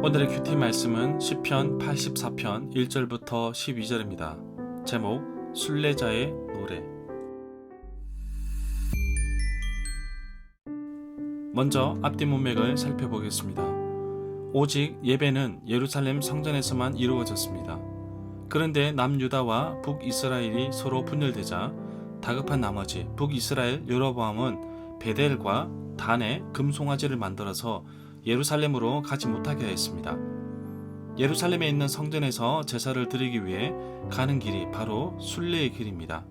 오늘의 큐티 말씀은 시편 84편 1절부터 12절입니다. 제목 순례자의 노래. 먼저 앞뒤 문맥을 살펴보겠습니다. 오직 예배는 예루살렘 성전에서만 이루어졌습니다. 그런데 남유다와 북이스라엘이 서로 분열되자 다급한 나머지 북이스라엘 여로보암은 베델과 단에 금송아지를 만들어서 예루살렘으로 가지 못하게 하였습니다. 예루살렘에 있는 성전에서 제사를 드리기 위해 가는 길이 바로 순례의 길입니다.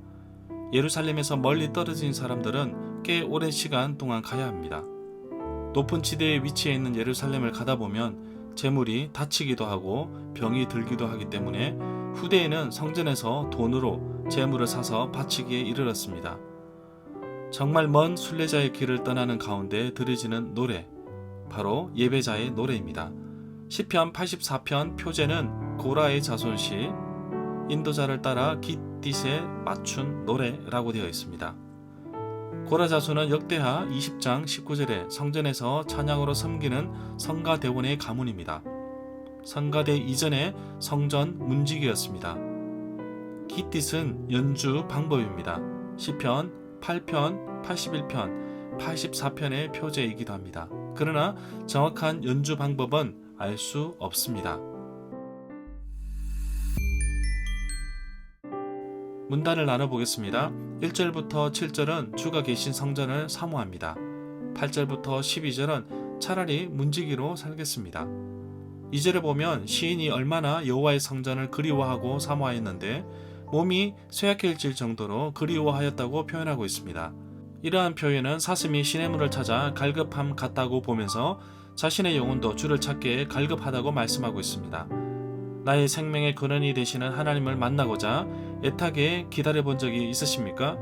예루살렘에서 멀리 떨어진 사람들은 꽤 오랜 시간 동안 가야 합니다. 높은 지대에 위치해 있는 예루살렘을 가다 보면 재물이 다치기도 하고 병이 들기도 하기 때문에 후대에는 성전에서 돈으로 재물을 사서 바치기에 이르렀습니다. 정말 먼 순례자의 길을 떠나는 가운데 들으지는 노래, 바로 예배자의 노래입니다. 시편 84편 표제는 고라의 자손시, 인도자를 따라 깃딧에 맞춘 노래라고 되어 있습니다. 고라 자손은 역대하 20장 19절에 성전에서 찬양으로 섬기는 성가대원의 가문입니다. 성가대 이전의 성전 문지기였습니다. 깃딧은 연주 방법입니다. 시편 8편, 81편, 84편의 표제이기도 합니다. 그러나 정확한 연주 방법은 알 수 없습니다. 문단을 나눠보겠습니다. 1절부터 7절은 주가 계신 성전을 사모합니다. 8절부터 12절은 차라리 문지기로 살겠습니다. 2절에 보면 시인이 얼마나 여호와의 성전을 그리워하고 사모하였는데 몸이 쇠약해질 정도로 그리워하였다고 표현하고 있습니다. 이러한 표현은 사슴이 시냇물을 찾아 갈급함 같다고 보면서 자신의 영혼도 주를 찾기에 갈급하다고 말씀하고 있습니다. 나의 생명의 근원이 되시는 하나님을 만나고자 애타게 기다려본 적이 있으십니까?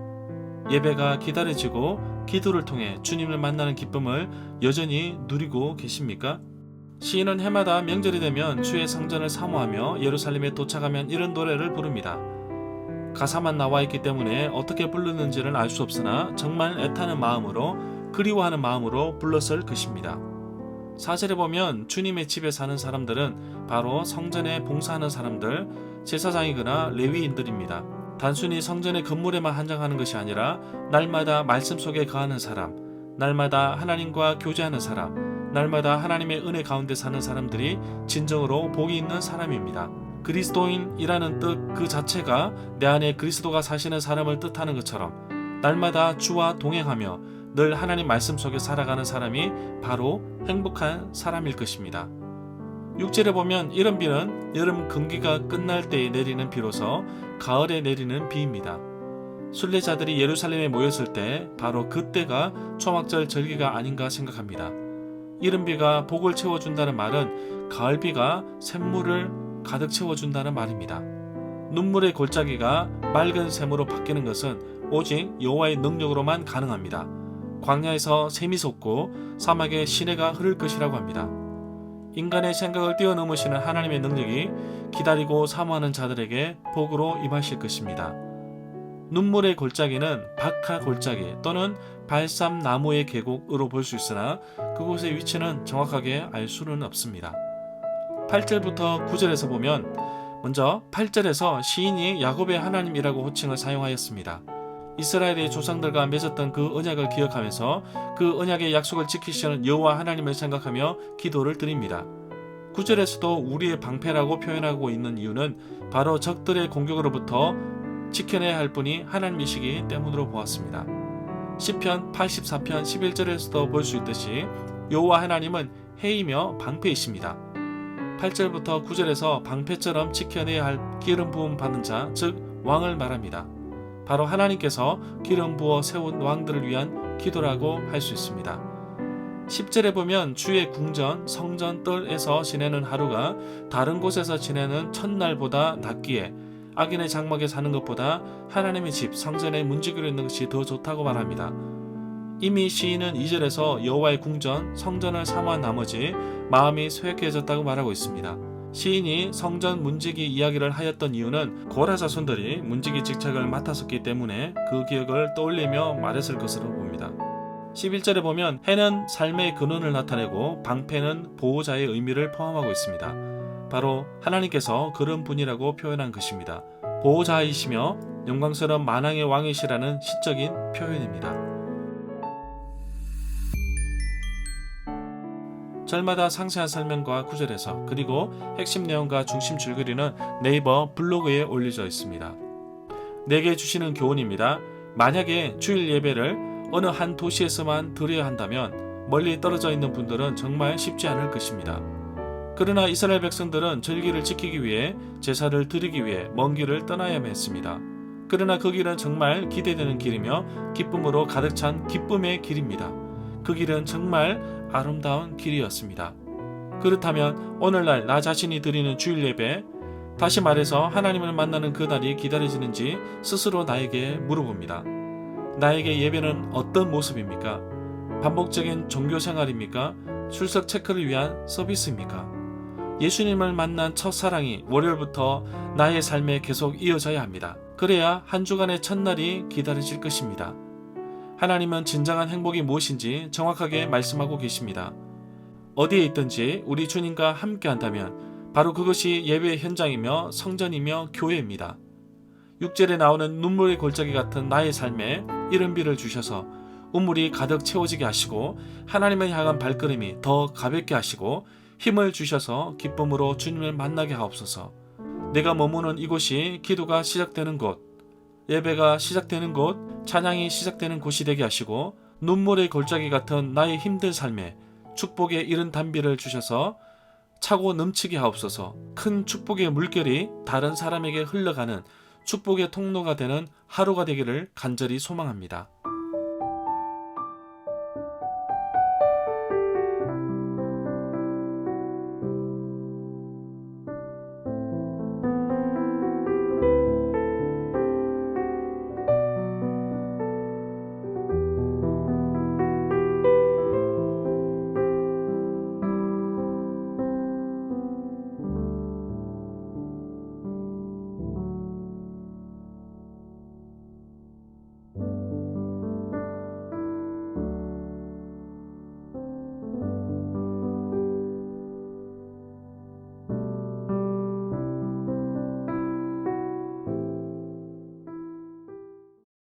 예배가 기다려지고 기도를 통해 주님을 만나는 기쁨을 여전히 누리고 계십니까? 시인은 해마다 명절이 되면 주의 성전을 사모하며 예루살렘에 도착하면 이런 노래를 부릅니다. 가사만 나와 있기 때문에 어떻게 부르는지는 알 수 없으나 정말 애타는 마음으로, 그리워하는 마음으로 불렀을 것입니다. 4절에 보면 주님의 집에 사는 사람들은 바로 성전에 봉사하는 사람들, 제사장이거나 레위인들입니다. 단순히 성전의 건물에만 한정하는 것이 아니라 날마다 말씀 속에 거하는 사람, 날마다 하나님과 교제하는 사람, 날마다 하나님의 은혜 가운데 사는 사람들이 진정으로 복이 있는 사람입니다. 그리스도인이라는 뜻 그 자체가 내 안에 그리스도가 사시는 사람을 뜻하는 것처럼 날마다 주와 동행하며 늘 하나님 말씀 속에 살아가는 사람이 바로 행복한 사람일 것입니다. 6절에 보면 이런 비는 여름 금기가 끝날 때에 내리는 비로서 가을에 내리는 비입니다. 순례자들이 예루살렘에 모였을 때 바로 그때가 초막절 절기가 아닌가 생각합니다. 이른 비가 복을 채워준다는 말은 가을 비가 샘물을 가득 채워준다는 말입니다. 눈물의 골짜기가 맑은 샘으로 바뀌는 것은 오직 여호와의 능력으로만 가능합니다. 광야에서 샘이 솟고 사막에 시내가 흐를 것이라고 합니다. 인간의 생각을 뛰어넘으시는 하나님의 능력이 기다리고 사모하는 자들에게 복으로 임하실 것입니다. 눈물의 골짜기는 박하 골짜기 또는 발삼나무의 계곡으로 볼 수 있으나 그곳의 위치는 정확하게 알 수는 없습니다. 8절부터 9절에서 보면 먼저 8절에서 시인이 야곱의 하나님이라고 호칭을 사용하였습니다. 이스라엘의 조상들과 맺었던 그 언약을 기억하면서 그 언약의 약속을 지키시는 여호와 하나님을 생각하며 기도를 드립니다. 9절에서도 우리의 방패라고 표현하고 있는 이유는 바로 적들의 공격으로부터 지켜내야 할 분이 하나님이시기 때문으로 보았습니다. 시편 84편 11절에서도 볼 수 있듯이 여호와 하나님은 해이며 방패이십니다. 8절부터 9절에서 방패처럼 지켜내야 할 기름 부음 받은 자, 즉 왕을 말합니다. 바로 하나님께서 기름 부어 세운 왕들을 위한 기도라고 할 수 있습니다. 10절에 보면 주의 궁전, 성전 뜰에서 지내는 하루가 다른 곳에서 지내는 첫날보다 낫기에 악인의 장막에 사는 것보다 하나님의 집, 성전에 문지기로 있는 것이 더 좋다고 말합니다. 이미 시인은 2절에서 여호와의 궁전, 성전을 사모한 나머지 마음이 쇠약해졌다고 말하고 있습니다. 시인이 성전 문지기 이야기를 하였던 이유는 고라 자손들이 문지기 직책을 맡았었기 때문에 그 기억을 떠올리며 말했을 것으로 봅니다. 11절에 보면 해는 삶의 근원을 나타내고 방패는 보호자의 의미를 포함하고 있습니다. 바로 하나님께서 그런 분이라고 표현한 것입니다. 보호자이시며 영광스러운 만왕의 왕이시라는 시적인 표현입니다. 절마다 상세한 설명과 구절에서 그리고 핵심 내용과 중심 줄거리는 네이버 블로그에 올려져 있습니다. 내게 주시는 교훈입니다. 만약에 주일 예배를 어느 한 도시에서만 드려야 한다면 멀리 떨어져 있는 분들은 정말 쉽지 않을 것입니다. 그러나 이스라엘 백성들은 절기를 지키기 위해 제사를 드리기 위해 먼 길을 떠나야만 했습니다. 그러나 그 길은 정말 기대되는 길이며 기쁨으로 가득 찬 기쁨의 길입니다. 그 길은 정말 아름다운 길이었습니다. 그렇다면 오늘날 나 자신이 드리는 주일 예배, 다시 말해서 하나님을 만나는 그 날이 기다려지는지 스스로 나에게 물어봅니다. 나에게 예배는 어떤 모습입니까? 반복적인 종교 생활입니까? 출석 체크를 위한 서비스입니까? 예수님을 만난 첫사랑이 월요일부터 나의 삶에 계속 이어져야 합니다. 그래야 한 주간의 첫날이 기다려질 것입니다. 하나님은 진정한 행복이 무엇인지 정확하게 말씀하고 계십니다. 어디에 있든지 우리 주님과 함께 한다면 바로 그것이 예배의 현장이며 성전이며 교회입니다. 6절에 나오는 눈물의 골짜기 같은 나의 삶에 이른비를 주셔서 운물이 가득 채워지게 하시고 하나님을 향한 발걸음이 더 가볍게 하시고 힘을 주셔서 기쁨으로 주님을 만나게 하옵소서. 내가 머무는 이곳이 기도가 시작되는 곳, 예배가 시작되는 곳, 찬양이 시작되는 곳이 되게 하시고 눈물의 골짜기 같은 나의 힘든 삶에 축복의 이른 단비를 주셔서 차고 넘치게 하옵소서. 큰 축복의 물결이 다른 사람에게 흘러가는 축복의 통로가 되는 하루가 되기를 간절히 소망합니다.